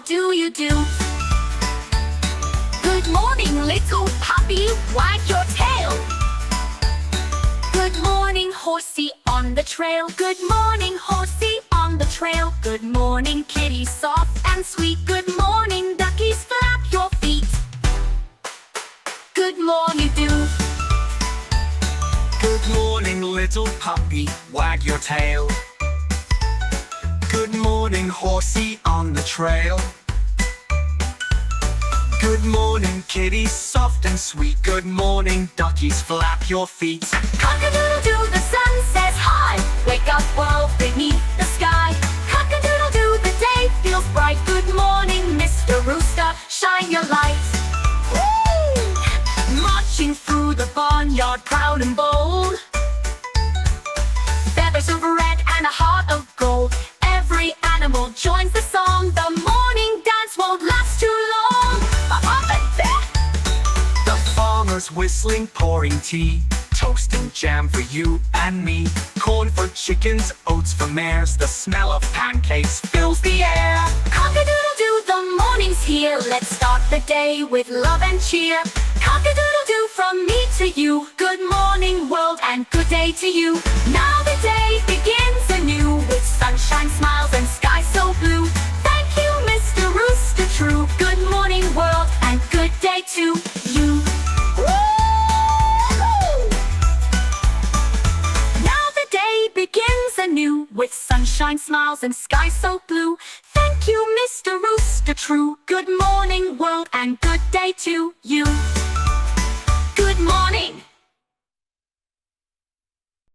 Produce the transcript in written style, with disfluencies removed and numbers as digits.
do you do? Good morning, little puppy, wag your tail. Good morning, horsey on the trail. Good morning, horsey on the trail. Good morning, kitty, soft and sweet. Good morning, duckies, flap your feet. Good morning, you do. Good morning, little puppy, wag your tail. Good morning, horsey on the trail. Good morning, kitty, soft and sweet. Good morning, duckies, flap your feet. Cock-a-doodle-doo, the sun says hi. Wake up, world, beneath the sky. Cock-a-doodle-doo, the day feels bright. Good morning, Mr. Rooster, shine your light. Woo! Marching through the barnyard, proud and bold. Feathers of red and a heart of gold. Every animal joins the song. The morning dance won't last too long. The farmer's whistling, pouring tea. Toast and jam for you and me. Corn for chickens, oats for mares. The smell of pancakes fills the air. Cock-a-doodle-doo, the morning's here. Let's start the day with love and cheer. Cock-a-doodle-doo, from me to you. Good morning, world, and good day to you. Now the day begins anew with sunshine, smiles, and sky so blue. Thank you, Mr. Rooster True. Good morning, world, and good day to you. Now the day begins anew with sunshine, smiles, and sky so blue. Thank you, Mr. Rooster True. Good morning, world, and good day to you.